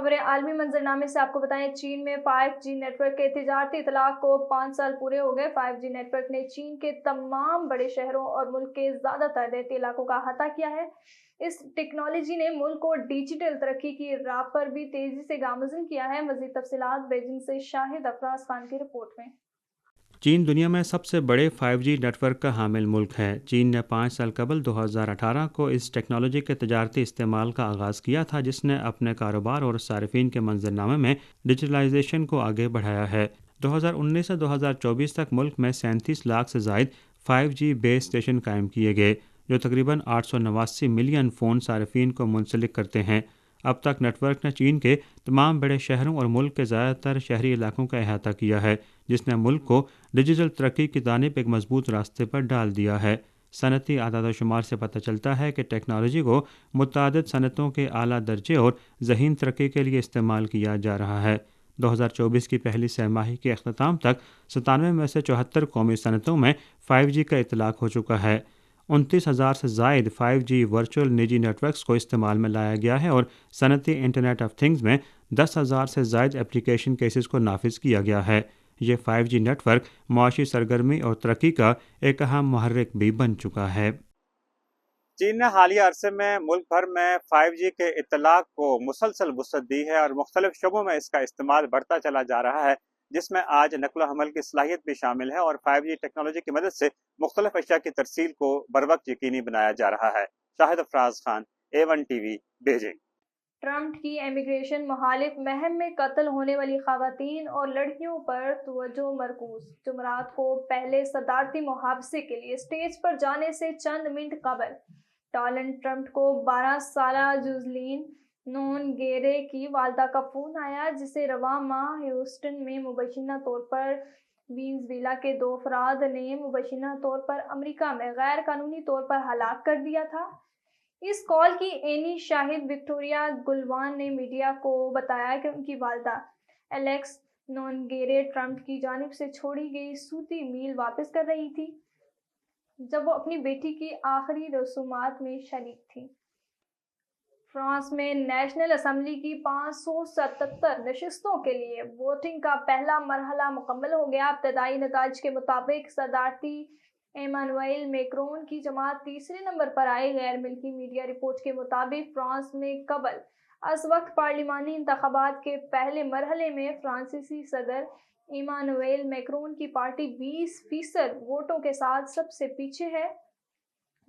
خبریں عالمی منظرنامے سے آپ کو بتائیں، چین میں 5G نیٹ ورک کے تجارتی اطلاق کو 5 سال پورے ہو گئے۔ 5G نیٹ ورک نے چین کے تمام بڑے شہروں اور ملک کے زیادہ تر دیہی علاقوں کا احاطہ کیا ہے۔ اس ٹیکنالوجی نے ملک کو ڈیجیٹل ترقی کی راہ پر بھی تیزی سے گامزن کیا ہے۔ مزید تفصیلات بیجنگ سے شاہد افراز خان کی رپورٹ میں۔ چین دنیا میں سب سے بڑے 5G نیٹ ورک کا حامل ملک ہے۔ چین نے 5 سال قبل 2018 کو اس ٹیکنالوجی کے تجارتی استعمال کا آغاز کیا تھا، جس نے اپنے کاروبار اور صارفین کے منظرنامے میں ڈیجیٹلائزیشن کو آگے بڑھایا ہے۔ 2019 سے 2024 تک ملک میں 37 لاکھ سے زائد 5G بیس اسٹیشن قائم کیے گئے، جو تقریباً 889 ملین فون صارفین کو منسلک کرتے ہیں۔ اب تک نیٹ ورک نے چین کے تمام بڑے شہروں اور ملک کے زیادہ تر شہری علاقوں کا احاطہ کیا ہے، جس نے ملک کو ڈیجیٹل ترقی کی جانب ایک مضبوط راستے پر ڈال دیا ہے۔ صنعتی اعداد و شمار سے پتہ چلتا ہے کہ ٹیکنالوجی کو متعدد صنعتوں کے اعلیٰ درجے اور ذہین ترقی کے لیے استعمال کیا جا رہا ہے۔ 2024 کی پہلی سہ ماہی کے اختتام تک 97 میں سے 74 قومی صنعتوں میں 5G کا اطلاق ہو چکا ہے۔ 29,000 سے زائد 5G ورچوئل نجی نیٹ ورکس کو استعمال میں لایا گیا ہے اور صنعتی انٹرنیٹ آف تھنگز میں 10,000 سے زائد اپلیکیشن کیسز کو نافذ کیا گیا ہے۔ یہ 5G نیٹ ورک معاشی سرگرمی اور ترقی کا ایک اہم محرک بھی بن چکا ہے۔ چین نے حالیہ عرصے میں ملک بھر میں 5G کے اطلاق کو مسلسل وسعت دی ہے اور مختلف شعبوں میں اس کا استعمال بڑھتا چلا جا رہا ہے، جس میں آج نقل و حمل کی صلاحیت بھی شامل ہے اور 5G ٹیکنالوجی کی مدد سے مختلف اشیاء کی ترسیل کو بروقت یقینی بنایا جا رہا ہے۔ Shahid Afraz Khan, A1 TV, Beijing. Trump کی امیگریشن مخالف مہم میں قتل ہونے والی خواتین اور لڑکیوں پر توجہ مرکوز۔ جمعرات کو پہلے صدارتی محادثے کے لیے اسٹیج پر جانے سے چند منٹ قبل ڈونلڈ ٹرمپ کو 12 سالہ جوزلین نون گیرے کی والدہ کا فون آیا، جسے رواں ماہ ہیوسٹن میں مبینہ طور پر وینزویلا کے 2 افراد نے مبینہ طور پر امریکہ میں غیر قانونی طور پر ہلاک کر دیا تھا۔ اس کال کی عینی شاہد وکٹوریا گلوان نے میڈیا کو بتایا کہ ان کی والدہ الیکس نونگیرے ٹرمپ کی جانب سے چھوڑی گئی صوتی میل واپس کر رہی تھی، جب وہ اپنی بیٹی کی آخری رسومات میں شریک تھی۔ فرانس میں نیشنل اسمبلی کی 577 نشستوں کے لیے ووٹنگ کا پہلا مرحلہ مکمل ہو گیا۔ ابتدائی نتائج کے مطابق صدارتی ایمانوئل میکرون کی جماعت تیسرے نمبر پر آئی۔ غیر ملکی میڈیا رپورٹ کے مطابق فرانس میں قبل از وقت پارلیمانی انتخابات کے پہلے مرحلے میں فرانسیسی صدر ایمانوئل میکرون کی پارٹی 20% ووٹوں کے ساتھ سب سے پیچھے ہے،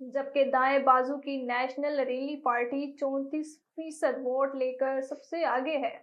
جبکہ دائیں بازو کی نیشنل ریلی پارٹی 34% ووٹ لے کر سب سے آگے ہے۔